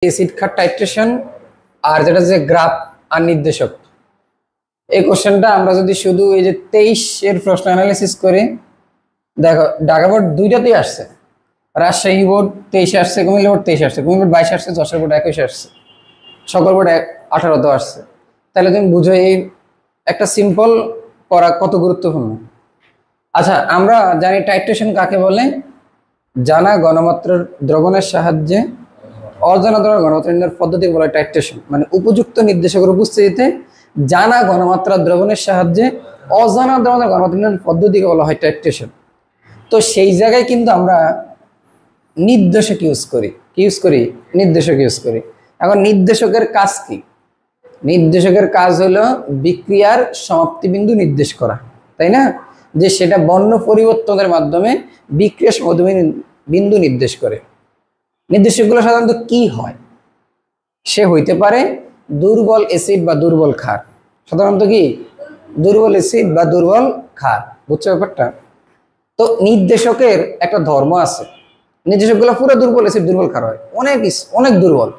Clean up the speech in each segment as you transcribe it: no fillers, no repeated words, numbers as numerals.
Acid ক্ষার titration আর যেটা যে গ্রাফ আর নির্দেশক। এই কোশ্চেনটা আমরা যদি শুধু এই যে 23 এর প্রশ্ন অ্যানালিসিস করি, দেখো ঢাকা বোর্ড দুইটাতেই আসছে, রাজশাহী বোর্ড 23 আসছে, কুমিল্লা বোর্ড 23 আসছে, কুমিল্লা বোর্ড 22 আসছে, যশোর বোর্ড 21 আসছে, সকল বোর্ড 18 আসছে। তাহলে তুমি বুঝো এই একটা সিম্পল পড়া কত গুরুত্বপূর্ণ। আচ্ছা, আমরা জানি টাইট্রেশন কাকে বলে? জানা ঘনমাত্রার দ্রবণের সাহায্যে অজানা ধরনের ঘনমাত্রা নির্ণয়ের পদ্ধতি বলে টাইট্রেশন। মানে উপযুক্ত নির্দেশকের উপস্থিতিতে জানা ঘনমাত্রা দ্রবণের সাহায্যে অজানা ধরনের ঘনমাত্রা নির্ণয়ের পদ্ধতিকে বলা হয় টাইট্রেশন। তো সেই জায়গায় কিন্তু আমরা নির্দেশক ইউজ করি। কি ইউজ করি? নির্দেশক ইউজ করি। এখন নির্দেশকের কাজ কি? নির্দেশকের কাজ হলো বিক্রিয়ার সমাপ্তি বিন্দু নির্দেশ করা, তাই না? যে সেটা বর্ণ পরিবর্তনের মাধ্যমে বিক্রিয়ার সমাপ্তি বিন্দু নির্দেশ করে। নির্দেশকগুলো সাধারণত কি হয়? সে হইতে পারে দুর্বল অ্যাসিড বা দুর্বল ক্ষার। সাধারণত কি? দুর্বল অ্যাসিড বা দুর্বল ক্ষার। বুঝছো ব্যাপারটা? তো নির্দেশকের একটা ধর্ম আছে। নির্দেশকগুলো পুরো দুর্বল অ্যাসিড দুর্বল ক্ষার হয়, অনেক দুর্বল।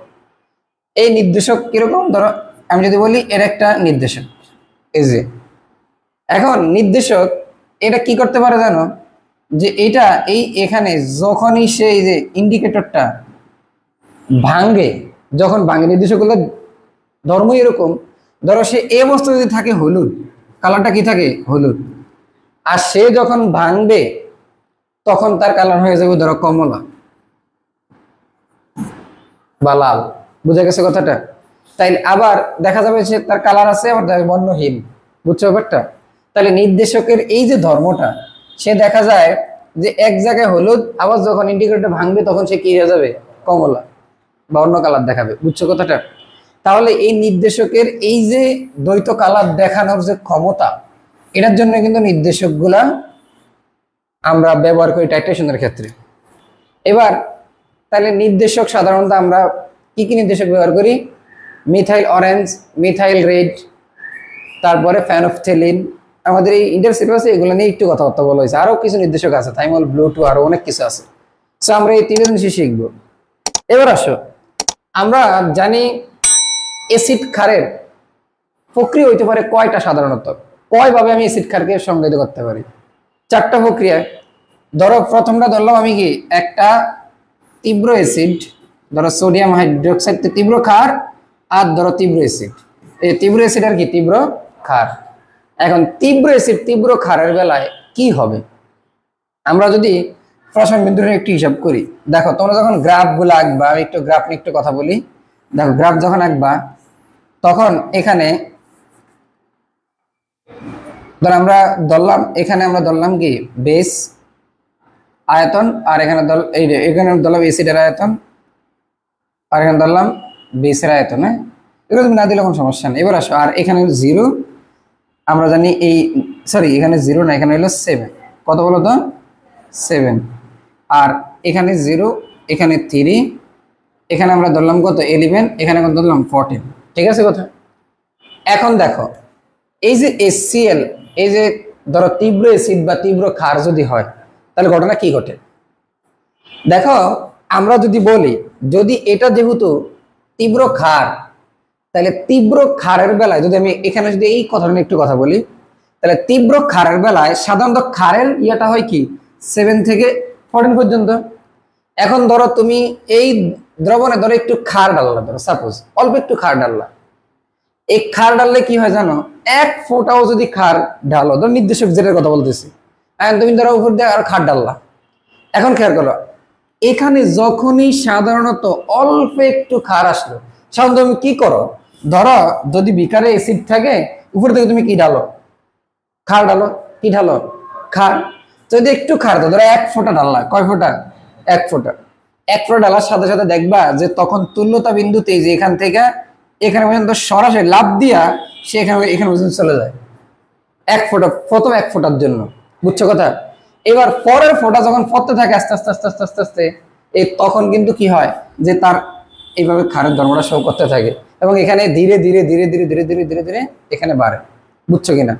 এই নির্দেশক কিরকম? ধরো আমি যদি বলি এর একটা নির্দেশক, এই যে এখন নির্দেশক এটা কি করতে পারে জানো? যে এটা এখানে যখনই সে এই যে ইন্ডিকেটরটা ভাঙে, যখন ভাঙে, নির্দেশকগুলো ধর্ম এরকম। ধরো সে এই অবস্থা যদি থাকে হলুদ, কালারটা কি থাকে? হলুদ। আর সে যখন ভাঙবে তখন তার কালার হয়ে যাবে ধরো কমলা বা লাল। বুঝা গেছে কথাটা? তাই আবার দেখা যাবে যে তার কালার আছে, আবার বর্ণহীন। বুঝছো ব্যাপারটা? তাহলে নির্দেশকের এই যে ধর্মটা, সে দেখা যায় যে এক জায়গায় হলুদ, আবার যখন ইন্ডিকেটর ভাঙবে তখন সে কি হয়ে যাবে? কমলা বা অন্য কালার দেখাবে। বুঝছো কথাটা? তাহলে এই নির্দেশকের এই যে দ্বৈত কালার দেখানোর যে ক্ষমতা, এটার জন্য কিন্তু নির্দেশকগুলা আমরা ব্যবহার করি টাইট্রেশনের ক্ষেত্রে। এবার তাহলে নির্দেশক সাধারণত আমরা কি কি নির্দেশক ব্যবহার করি? মিথাইল অরেঞ্জ, মিথাইল রেড, তারপরে ফ্যানফথেলিন। আমাদের এই ইন্টার সিলেবাসে এগুলো নিয়ে একটু কথাবার্তা বলা হয়েছে। আরো কিছু নির্দেশক আছে, থাইমল, ব্লু2, আরো অনেক কিছু আছে। সো আমরা এই তিনটা জিনিস শিখবো। এবার আসো, আমরা জানি অ্যাসিড ক্ষারের প্রক্রিয়া হইতে পারে কয়টা? সাধারণত কয়ভাবে আমি অ্যাসিড ক্ষারকে সংজ্ঞায়িত করতে পারি? 4টা প্রক্রিয়ায়। ধরো প্রথমটা ধরলাম আমি কি, একটা তীব্র অ্যাসিড, ধরো সোডিয়াম হাইড্রোক্সাইড তীব্র ক্ষার, আর ধরো তীব্র অ্যাসিড। এই তীব্র অ্যাসিড আর কি তীব্র ক্ষার। এখন তীব্র অ্যাসিড তীব্র ক্ষারের বেলায় কি হবে? আমরা যদি প্রশ্ন বিন্দুর একটু হিসাব করি, দেখো তোমরা যখন গ্রাফগুলো আঁকবা, আমি একটু গ্রাফ নিয়ে একটু কথা বলি। দেখো গ্রাফ যখন আঁকবা তখন এখানে ধর আমরা ধরলাম, এখানে আমরা ধরলাম কি বেস আয়তন, আর এখানে এখানে ধরলাম অ্যাসিডের আয়তন, আর এখানে ধরলাম বেসের আয়তন। হ্যাঁ, এগুলো তুমি না দিলে কোনো সমস্যা নেই। এবার আসো, আর এখানে 0, আমরা জানি এই সরি এখানে 0 না, এখানে হলো 7। কত বলো তো? 7। আর এখানে 0, এখানে 3, এখানে আমরা ধরলাম কত? 11, এখানে ধরলাম 14। ঠিক আছে কথা? এখন দেখো এই যে HCl, এই যে ধরো তীব্র অ্যাসিড বা তীব্র ক্ষার যদি হয়, তাহলে ঘটনা কি ঘটে? দেখো আমরা যদি বলি, যদি এটা যেহেতু তীব্র ক্ষার, তাহলে তীব্র ক্ষারের বেলায় যদি আমি এখানে যদি এই কথাটা নিয়ে একটু কথা বলি, তাহলে তীব্র ক্ষারের বেলায় সাধারণত ক্ষারের ইয়েটা হয় কি 7 থেকে 14 পর্যন্ত। এখন ধরো তুমি এই দ্রবণে ধরো একটু ক্ষার ডাললা, ধরো সাপোজ অল্প একটু ক্ষার ডাললা। এই ক্ষার ডাললে কি হয় জানো? এক ফোঁটাও যদি ক্ষার ঢালো, ধরো নির্দেশক যেটার কথা বলতেছি, এখন তুমি ধরো উপর দিয়ে আর ক্ষার ডাললা। এখন খেয়াল করো, এখানে যখনই সাধারণত অল্প একটু ক্ষার আসলো, সাধারণত তুমি কি করো? ধরো যদি বিকারে অ্যাসিড থাকে, উপর থেকে তুমি কি ঢালো? ক্ষার ঢালো। কি ঢালো? ক্ষার। যদি একটু ক্ষার দাও, ধরো 1 ফোঁটা ঢাললা। কয় ফোঁটা? 1 ফোঁটা। 1 ফোঁটা ঢালার সাথে সাথে দেখবা যে তখন তুল্যতা বিন্দুতে যে এখান থেকে এখানে পর্যন্ত সরাসরি লাফ দিয়া সে এখানে পর্যন্ত চলে যায়। 1 ফোঁটা, প্রথম 1 ফোঁটার জন্য। বুঝছো কথা? এবার পরের ফোঁটা যখন পড়তে থাকে আস্তে আস্তে আস্তে আস্তে আস্তে আস্তে, এই তখন কিন্তু কি হয় যে তার এইভাবে ক্ষারের ধর্মটা শো করতে থাকে, এবং এখানে ধীরে ধীরে ধীরে ধীরে ধীরে ধীরে ধীরে ধীরে এখানে বাড়ে। বুঝছো কিনা?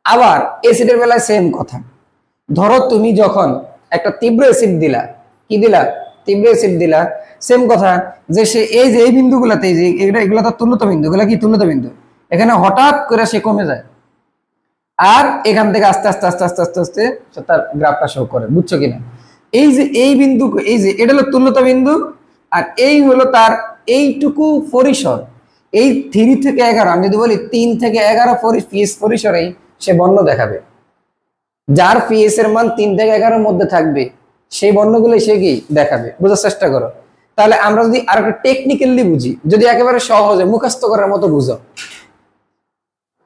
আবার অ্যাসিডের বেলায় সেম কথা। ধরো তুমি যখন একটা তীব্র অ্যাসিড দিলা, কি দিলা? তীব্র অ্যাসিড দিলা, সেম কথা যে সে এই যে এই বিন্দুগুলাতে, এই যে এগুলা তো তুল্যতা বিন্দু, এগুলা কি তুল্যতা বিন্দু, এখানে হঠাৎ করে সে কমে যায়, আর এখান থেকে আস্তে আস্তে আস্তে আস্তে আস্তে আস্তে তার গ্রাফটা শো করে, বুঝছো কিনা? এই যে এই বিন্দু, এই যে এটা হলো তুল্যতা বিন্দু, আর এই হলো তার এইটুকু পরিসর, এই 3 থেকে 11, আমি যদি বলি 3 থেকে 11 পিএস পরিসরেই সে বর্ণ দেখাবে। যার পিএস এর মান 3 থেকে 11 মধ্যে থাকবে সেই বর্ণগুলো সে কি দেখাবে, বোঝার চেষ্টা করো। তাহলে আমরা যদি আর একটা টেকনিক্যালি বুঝি, যদি একেবারে সহজে মুখস্থ করার মতো বুঝো,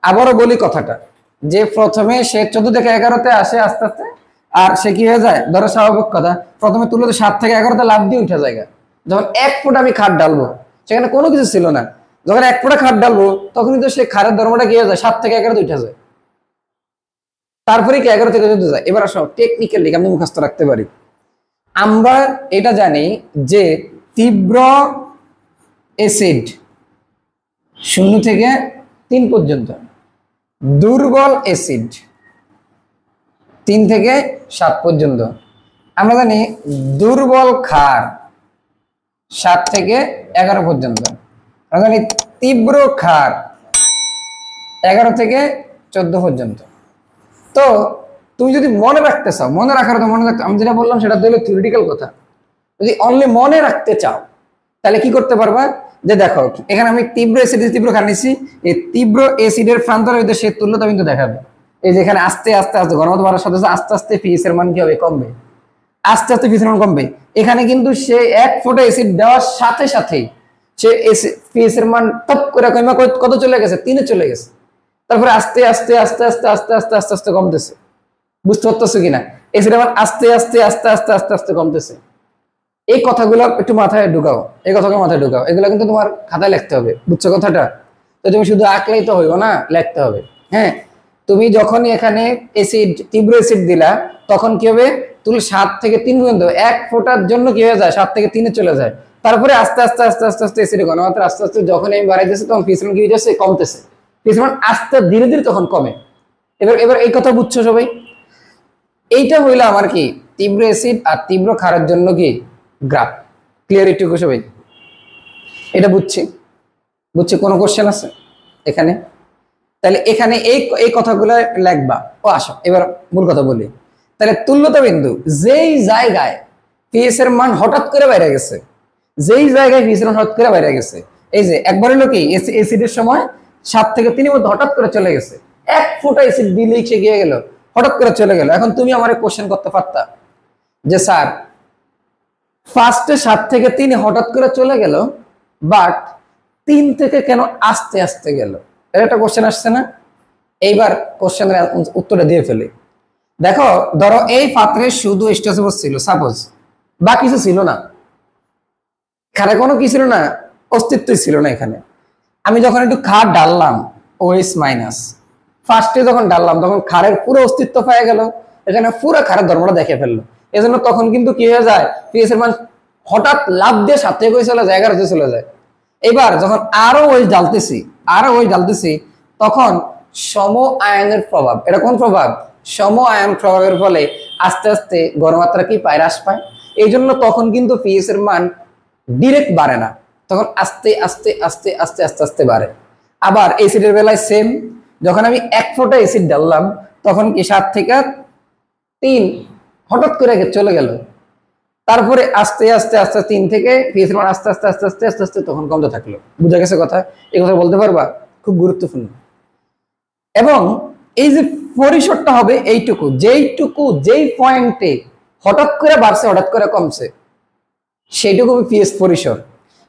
আবারও বলি কথাটা, যে প্রথমে সে 14 থেকে 11তে আসে আস্তে আস্তে, আর সে কি হয়ে যায়, ধরো স্বাভাবিক কথা, প্রথমে তুলতে 7 থেকে 11তে লাভ দিয়ে উঠে যায়। যখন 1 ফুট আমি খাট ডালবো, সেখানে কোনো কিছু ছিল না, যখন 1 ফুটা খাট ডালবো তখনই তো সে খাটের ধর্মটা কি হয়ে যায়, 7 থেকে 11তে উঠে যায়, তারপরে কি 11 থেকে 14 যায়। এবার আসো টেকনিক্যালি আমি মুখস্থ রাখতে পারি। আমরা এটা জানি যে তীব্র অ্যাসিড 0 থেকে 3 পর্যন্ত, দুর্বল অ্যাসিড 3 থেকে 7 পর্যন্ত। আমরা জানি দুর্বল ক্ষার 7 থেকে 11 পর্যন্ত। আমরা জানি তীব্র ক্ষার 11 থেকে 14 পর্যন্ত। তো তুমি যদি মনে রাখতে চাও, মনে রাখার তো মনে রাখতে, আমি যেটা বললাম সেটা হলো থিওরিটিক্যাল কথা। যদি অনলি মনে রাখতে চাও তাহলে কি করতে পারবা, যে দেখো এখানে আমি তীব্র অ্যাসিড তীব্র ক্ষার নিছি, এই তীব্র অ্যাসিডের প্রান্তরের ভিতরে সে তুল্যতা বিন্দু দেখাবে। এই যে এখানে আস্তে আস্তে আস্তে ঘনত্ব বাড়ার সাথে আস্তে আস্তে পিএইচ এর মান কি হবে, কমবে, আস্তে আস্তে পিএইচ এর মান কমবে। এখানে কিন্তু সে 1 ফোঁটা অ্যাসিড দেওয়ার সাথে সাথেই সে পিএইচ এর মান টপ করে কমে কত চলে গেছে, 3 এ চলে গেছে। তারপরে আস্তে আস্তে আস্তে আস্তে আস্তে আস্তে আস্তে আস্তে কমতেছে, বুঝতে পারতেছো কিনা? অ্যাসিড মান আস্তে আস্তে আস্তে আস্তে আস্তে আস্তে কমতেছে। এই কথাগুলো একটু মাথায় ঢুকাও, এই কথাগুলো মাথায় ঢুকাও, এগুলো কিন্তু তোমার খাতায় লিখতে হবে, বুঝছো কথাটা? তো তুমি শুধু আঁকলেই তো হইব না, লিখতে হবে। হ্যাঁ, তুমি যখনই এখানে অ্যাসিড তীব্র অ্যাসিড দিলা তখন কি হবে, তুমি 7 থেকে 3 পর্যন্ত 1 ফোঁটার জন্য কি হয়ে যায়, 7 থেকে 3 এ চলে যায়। তারপরে আস্তে আস্তে আস্তে আস্তে আস্তে অ্যাসিড ঘনমাত্রা আস্তে আস্তে যখন আমি বাড়াইতেছি তখন পিএইচ মান কি হইতেছে, কমতেছে, পিএইচ মান আস্তে ধীরে ধীরে তখন কমে। এবার এবার এই কথা বুঝছো সবাই? এইটা হইলো আমার কি তীব্র অ্যাসিড আর তীব্র ক্ষারের জন্য কি গ্রাফ। ক্লিয়ার এটুকু সবাই? এটা বুঝছি, বুঝছি? কোনো কোশ্চেন আছে এখানে? তাহলে এখানে এই কথাগুলো লিখবা। ও আসো এবার মূল কথা বলি। তাহলে তুল্যতা বিন্দু যেই জায়গায় পিএইচ এর মান হঠাৎ করে বাইরে গেছে, যেই জায়গায় পিএইচ এর মান হঠাৎ করে বাইরে গেছে, এই যে একবার হলো কি অ্যাসিডের সময় 7 থেকে 3 এর মধ্যে হঠাৎ করে চলে গেছে, 1 ফোঁটা অ্যাসিড দিলেই সে গিয়ে গেল, হঠাৎ করে চলে গেল। এখন তুমি আমারে কোশ্চেন করতে পারতা যে স্যার ফার্স্টে 7 থেকে 3 হঠাৎ করে চলে গেল, বাট 3 থেকে কেন আস্তে আস্তে গেল? এটা একটা কোশ্চেন আসছে না? এইবার কোশ্চেনের উত্তরটা দিয়ে ফেলি। দেখো, ধরো এই পাত্রে শুধু স্টোসিবস ছিল, সাপোজ, বা কিছু ছিল না, খারে কোনো কি ছিল না, অস্তিত্বই ছিল না এখানে। আমি যখন একটু ক্ষার ডাললাম OH মাইনাস, ফার্স্টে যখন ডাললাম তখন ক্ষারের পুরো অস্তিত্ব পেয়ে গেল, এখানে পুরো ক্ষারের ধর্মটা দেখে ফেললো। এজন্য তখন কিন্তু কি হয়ে যায়, পিএইচ এর মান হঠাৎ লাভ দিয়ে 7 থেকে চলে যায়, 11 চলে যায়। এবার যখন আরো ওই ডালতেছি তখন সম আয়নের প্রভাব, এটা কোন প্রভাব, সম আয়ন প্রভাবের ফলে আস্তে আস্তে ঘনমাত্রা কি পায়, হ্রাস পায়। এই জন্য তখন কিন্তু পিএইচ এর মান ডিরেক্ট বাড়ে না, তখন আস্তে আস্তে আস্তে আস্তে আস্তে আস্তে বাড়ে। আবার অ্যাসিডের বেলায় সেম, যখন আমি 1 ফোঁটা অ্যাসিড ডাললাম তখন কি 7 থেকে 3 হঠাৎ করে চলে গেল, তারপরে আস্তে আস্তে আস্তে 3 থেকে পিএইচ মান আস্তে আস্তে আস্তে আস্তে আস্তে আস্তে তখন কমতে থাকলো। বুঝা গেছে কথা? এই কথা বলতে পারবা? খুব গুরুত্বপূর্ণ। এবং এই যে পরিসরটা হবে এইটুকু, যেই পয়েন্টে হঠাৎ করে বাড়ছে হঠাৎ করে কমছে, সেইটুকু পিএইচ পরিসর।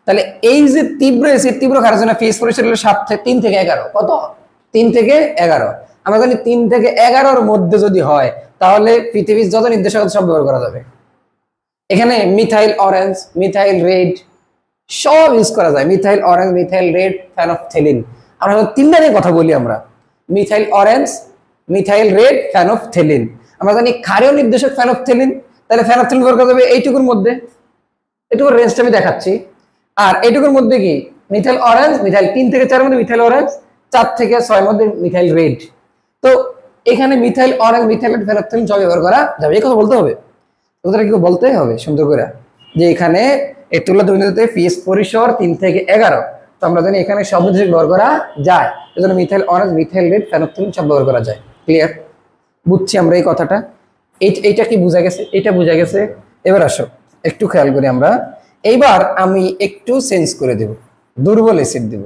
তাহলে এই যে তীব্র অ্যাসিড তীব্র ক্ষারের জন্য পিএইচ পরিসর হলো 3 থেকে 11। কত? 3 থেকে 11। আমরা জানি 3 থেকে 11 মধ্যে যদি হয় তাহলে পৃথিবীর যত নির্দেশক সব ব্যবহার করা যাবে। এখানে মিথাইল অরেঞ্জ, মিথাইল রেড সব ইউজ করা যায়। Methyl orange, methyl red, phenolphthalein. আমরা 3টা নিয়ে কথা বলি আমরা, methyl orange, methyl red, phenolphthalein. আমরা জানি ক্ষারীয় নির্দেশক ফেনফথেলিন, তাহলে ফেনফথেলিন ব্যবহার করা যাবে এইটুকুর মধ্যে, এটুকুর রেঞ্জটা আমি দেখাচ্ছি। আর এইটুকুর মধ্যে কি মিথাইল অরেঞ্জ, মিথাইল 3 থেকে 4 মধ্যে মিথাইল অরেঞ্জ, 4 থেকে 6 মধ্যে মিথাইল রেড। তো এখানে methyl orange, methyl red, phenolphthalein সব ব্যবহার করা যাবে। এই কথা বলতে হবে, ওদের কি বলতে হবে সুন্দর করে। যে এখানে এই তুল্যতা বিন্দুতে পিএস পরিসর 3 থেকে 11, তো আমরা জানি এখানে সব নির্দেশক ব্যবহার করা যায়, এজন্য methyl orange, methyl red, phenolphthalein সব ব্যবহার করা যায়। ক্লিয়ার? বুঝছি আমরা এই কথাটা। এইটা কি বোঝা গেছে? এটা বোঝা গেছে। এবার আসো একটু খেয়াল করি আমরা। এইবার আমি একটু চেঞ্জ করে দেব, দুর্বল অ্যাসিড দেব।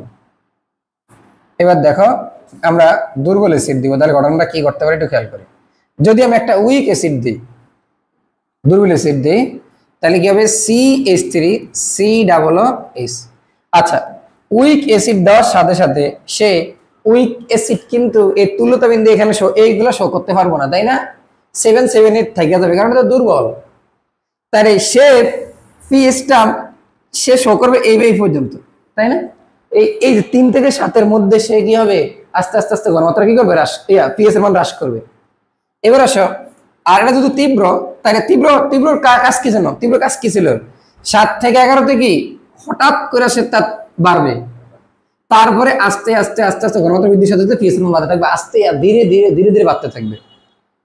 এবার দেখো আমরা দুর্বল অ্যাসিড দিব, তাহলে ঘটনাটা কি করতে পারে একটু খেয়াল করি। যদি আমি একটা উইক অ্যাসিড দিই, দুর্বল অ্যাসিড দিই, তাহলে কি হবে? CH3COOH। আচ্ছা, উইক অ্যাসিড দেওয়ার সাথে সাথে সে উইক অ্যাসিড কিন্তু এই তুল্যতা বিন্দু এখানে এইগুলো শো করতে পারবো না, তাই না? 778 থেকে যাবে, কারণ এটা দুর্বল। তাহলে সে পিএসটা সে শো করবে এই পর্যন্ত, তাই না? এই যে 3 থেকে 7 মধ্যে সে কি হবে? আস্তে আস্তে আস্তে ঘনমাত্রা কি করবে? হ্রাস, পিএস এর মান হ্রাস করবে। এবার আসো, আর এটা যদি তীব্র, তাহলে তীব্র কাজ কি জানো? তীব্র কাজ কি ছিল? 7 থেকে 11 কি হঠাৎ করে সে তার বাড়বে, তারপরে আস্তে আস্তে আস্তে আস্তে ঘনমাত্রা বৃদ্ধির সাথে পিএস এর মান বাড়তে থাকবে, আস্তে ধীরে ধীরে ধীরে ধীরে বাড়তে থাকবে।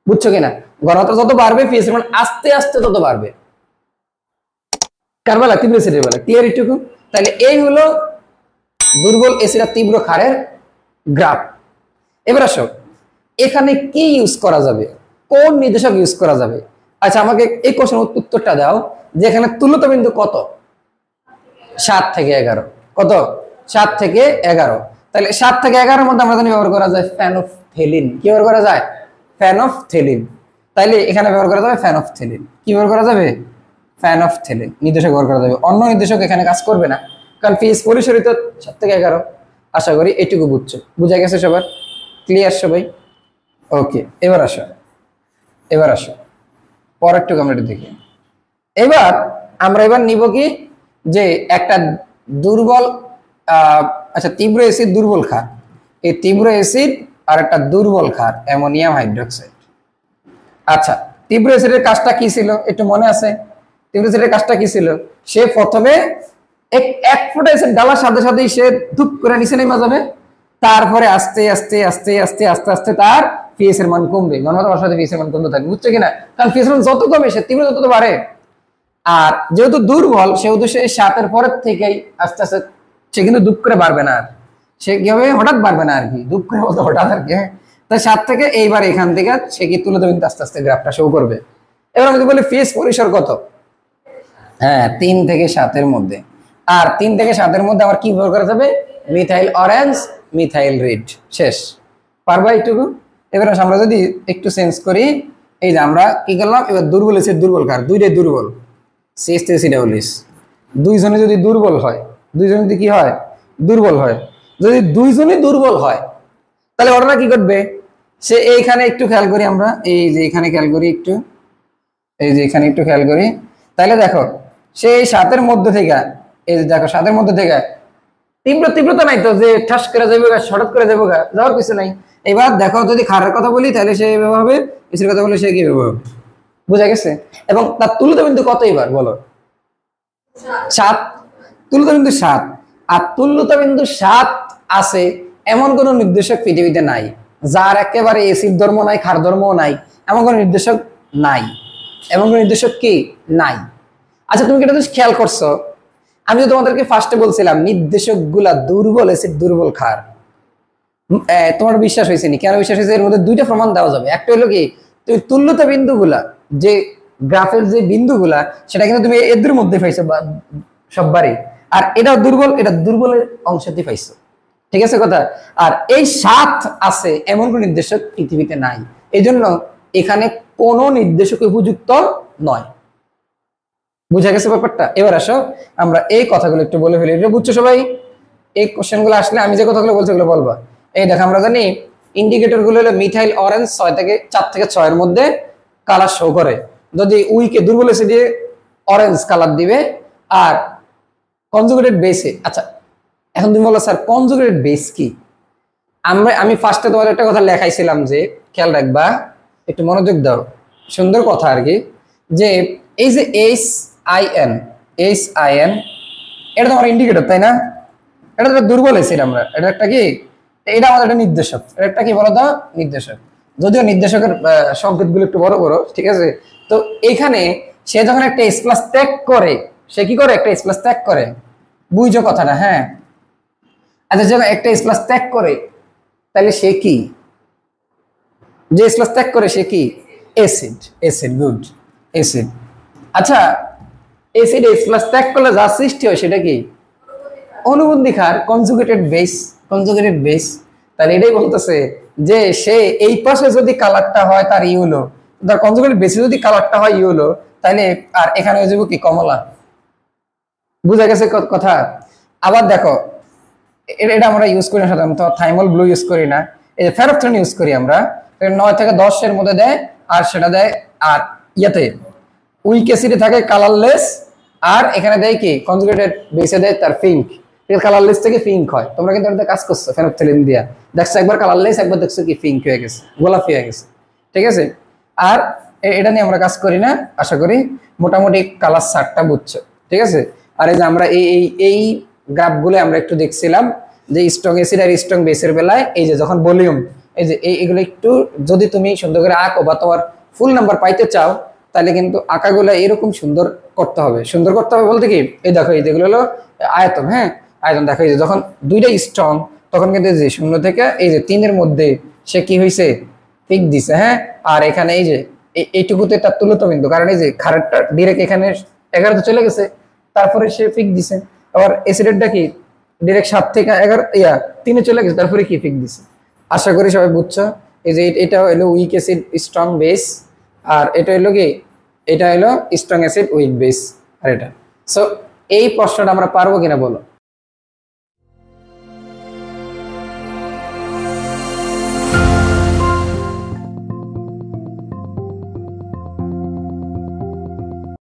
বুঝছো কিনা? ঘনমাত্রা যত বাড়বে পিএস এর মান আস্তে আস্তে তত বাড়বে। কার বেলা? তীব্র অ্যাসিডের বেলা। ক্লিয়ার এটুকু? তাহলে এই হলো দুর্বল অ্যাসিড আর তীব্র ক্ষারের গ্রাফ। এবার আসো, এখানে কি ইউজ করা যাবে? কোন নির্দেশক ইউজ করা যাবে? আচ্ছা, আমাকে এই কোশ্চেনের উত্তরটা দাও যে এখানে তুল্যতা বিন্দু কত? 7 থেকে 11। কত? 7 থেকে 11। তাহলে 7 থেকে 11 মধ্যে আমরা জানি ব্যবহার করা যায় ফেনফথেলিন। কি ব্যবহার করা যায়? ফেনফথেলিন। তাইলে এখানে ব্যবহার করা যাবে ফেনফথেলিন। কি ব্যবহার করা যাবে? ফেনফথেলিন নির্দেশক ব্যবহার করা যাবে। অন্য নির্দেশক এখানে কাজ করবে না, কারণ পিএস পরিসরিত 7 থেকে 11। আশা করি এটুকু বুঝছো, বুঝা গেছে সবার? ক্লিয়ার সবাই? ওকে, এবার আসো পরেরটুকু আমরা একটু দেখি। আমরা নিব কি যে একটা দুর্বল আচ্ছা, তীব্র অ্যাসিড দুর্বল ক্ষার, এই তীব্র অ্যাসিড আর একটা দুর্বল ক্ষার অ্যামোনিয়াম হাইড্রোক্সাইড। আচ্ছা, তীব্র অ্যাসিডের কাজটা কি ছিল একটু মনে আছে? তীব্র অ্যাসিডের কাজটা কি ছিল? সে প্রথমে এক ফোঁটা অ্যাসিড ডালার সাথে সাথেই সে ধুপ করে নিচে নেমে যাবে, তারপরে আস্তে আস্তে আস্তে আস্তে আস্তে আস্তে তার পিএস এর মান কমবে, ঘনমাত্রার সাথে পিএস এর মান কমতে থাকবে। বুঝছো কিনা? কারণ পিএস এর মান যত কমে সে তীব্র তত বাড়ে। আর যেহেতু দুর্বল, সেহেতু সে 7 পরের থেকেই আস্তে আস্তে সে কিন্তু দুঃখ করে বাড়বে না, আর সে কি হবে? হঠাৎ বাড়বে না আর কি, দুঃখ করে বলতে হঠাৎ আর কি। তাই 7 থেকে এইবার এখান থেকে সে কি তুলে দেবেন আস্তে আস্তে গ্রাফটা শো করবে। এবার আমি বলি পিএস পরিসর কত? হ্যাঁ, 3 থেকে 7 মধ্যে। আর 3 থেকে 7 মধ্যে আবার কি ব্যবহার করা যাবে? Methyl orange, methyl red. শেষ। পারবা এইটুকু? এবার আমরা যদি একটু চেঞ্জ করি, এই যে আমরা কি করলাম, এবার দুর্বল অ্যাসিড দুর্বল কার? দুইটাই দুর্বল, CH3COOH। দুইজনে যদি দুর্বল হয়, দুইজনে যদি কি হয়? দুর্বল হয়। যদি দুইজনই দুর্বল হয়, তাহলে ওরা কি করবে? সে এইখানে একটু খেয়াল করি আমরা, এই যে এখানে খেয়াল করি একটু, এই যে এখানে একটু খেয়াল করি, তাহলে দেখো সেই 7 মধ্যে থেকে, এই যে দেখো 7 মধ্যে থেকে তীব্রতা নাই তো যে ঠাস করে যাবে, হঠাৎ করে যাবো, যাওয়ার কিছু নাই। এবার দেখো যদি খারের কথা বলি তাহলে সে এভাবে হবে, এসির কথা বলে সে কি হবে? বুঝা গেছে? এবং তার তুল্যতা বিন্দু কত এবার বলো? 7। তুল্যতা বিন্দু 7। আর তুল্যতা বিন্দু 7 আছে এমন কোন নির্দেশক পৃথিবীতে নাই যার একেবারে এসিড ধর্ম নাই, ক্ষার ধর্মও নাই, এমন কোন নির্দেশক নাই। এমন কোন নির্দেশক কি নাই? আচ্ছা, তুমি কি এটা খেয়াল করছো? আমি তো তোমাদেরকে ফার্স্টে বলছিলাম নির্দেশক গুলা দুর্বল অ্যাসিড দুর্বল ক্ষার। তোমার বিশ্বাস হয়েছে নি? কেন বিশ্বাস হয়েছে? এর মধ্যে দুইটা প্রমাণ দেওয়া যাবে। একটা হলো কি, তুমি তুল্যতা বিন্দুগুলা যে গ্রাফের যে বিন্দুগুলা, সেটা কিন্তু তুমি এদের মধ্যে পাইছো সববারই। আর এটা দুর্বলের অংশতে পাইছো। ঠিক আছে কথা? আর এই 7 আছে এমন কোন নির্দেশক পৃথিবীতে নাই, এই জন্য এখানে কোন নির্দেশক উপযুক্ত নয়। বুঝা গেছে ব্যাপারটা? এবার আসো আমরা এই কথাগুলো একটু বলে ফেলি। এটা বুঝছো সবাই? এই কোশ্চেন গুলো আসলে আমি যে কথাগুলো বলছি ওগুলো বলবা। এই দেখো, আমরা জানি ইন্ডিকেটর গুলো হলো মিথাইল অরেঞ্জ 4 থেকে 6 মধ্যে কালার শো করে। যদি উইকে দুর্বল এসে দিয়ে অরেঞ্জ কালার দিবে, আর কনজুগেটেড বেসে। আচ্ছা, এখন তুমি বলো স্যার কনজুগেটেড বেস কি? আমি ফার্স্টে তোমার একটা কথা লেখাইছিলাম যে খেয়াল রাখবা, একটু মনোযোগ দাও, সুন্দর কথা আর কি, যে এই যে HIN এটা তোমার ইন্ডিকেটর, তাই না? এটা তো দুর্বল এসিড, আমরা এটা একটা কি, এটা আমাদের একটা নির্দেশক। এটা একটা কি বলো তো? নির্দেশক। যদিও নির্দেশকের সংকেতগুলো একটু বড় বড়, ঠিক আছে? তো এখানে সে যখন একটা H+ ত্যাগ করে, সে কি করে একটা H+ ত্যাগ করে, বুঝছো কথাটা? হ্যাঁ, আচ্ছা যখন একটা H+ ত্যাগ করে তাহলে সে কি, যে H+ ত্যাগ করে সে কি? অ্যাসিড। Acid, good, acid. আচ্ছা অ্যাসিড H+ ত্যাগ করলে যা সৃষ্টি হয় সেটা কি? অনুবন্ধী ক্ষার, কনজুগেটেড বেস। কনজুগেটেড বেস, তাহলে এটাই বলতেছে যে সে এই পাশে যদি কালারটা হয় তার ইউলো, তার কনজুগেটেড বেসে যদি কালারটা হয় ইউলো, তাহলে আর এখানে হয়ে যাবে কি? কমলা। বুঝা গেছে কথা? আবার দেখো, এটা আমরা ইউজ করি না সাধারণত, থাইমল ব্লু ইউজ করি না, এই যে ফেরোথ্রিন ইউজ করি আমরা। 9 থেকে 10 এর মধ্যে দেয়, আর সেটা দেয় আর ইয়াতে উইক অ্যাসিডে থাকে কালারলেস, আর এখানে দেয় কি? কনজুগেটেড বেসে দেয় তার পিঙ্ক। কালারলেস থেকে পিঙ্ক হয়। তোমরা কিন্তু এটা কাজ করছো ফেনোথিলিন দিয়া, দেখছো একবার কালারলেস, একবার দেখছো কি পিঙ্ক হয়ে গেছে, গোলাপি হয়ে গেছে। ঠিক আছে, আর এটা নিয়ে আমরা কাজ করি না। আশা করি মোটামুটি কালার চার্টটা বুঝছো। ঠিক আছে, আর এই যে আমরা এই গ্রাফগুলো আমরা একটু দেখছিলাম যে স্ট্রং অ্যাসিড আর স্ট্রং বেসের বেলায় এই যে যখন ভলিউম, এই যে এইগুলো একটু যদি তুমি সুন্দর করে আঁকো বা তোমার ফুল নাম্বার পাইতে চাও, তাহলে কিন্তু আঁকাগুলো এরকম সুন্দর করতে হবে। সুন্দর করতে হবে বলতে কি, এই দেখো এই যেগুলো হলো আয়তন। হ্যাঁ, আয়তন দেখো, এই যে যখন দুইটাই স্ট্রং তখন কিন্তু এই যে 0 থেকে এই যে 3 মধ্যে সে কি হয়েছে? পিক দিছে। হ্যাঁ, আর এখানে এই যে এইটুকুতে তার তুলতো বিন্দু, কারণ এই যে খারাপটা ডিরেক্ট এখানে 11 চলে গেছে, তারপরে সে পিক দিছে। আবার অ্যাসিডেরটা কি ডিরেক্ট 7 থেকে 11 3 চলে গেছে, তারপরে কি পিক দিছে। আশা করি সবাই বুঝছো। এই যে এটা হলো উইক অ্যাসিড স্ট্রং বেস, আর এটা হলো কি? এটা হলো স্ট্রং অ্যাসিড উইক বেস, আর এটা। সো এই প্রশ্নটা আমরা পারবো কিনা বলো?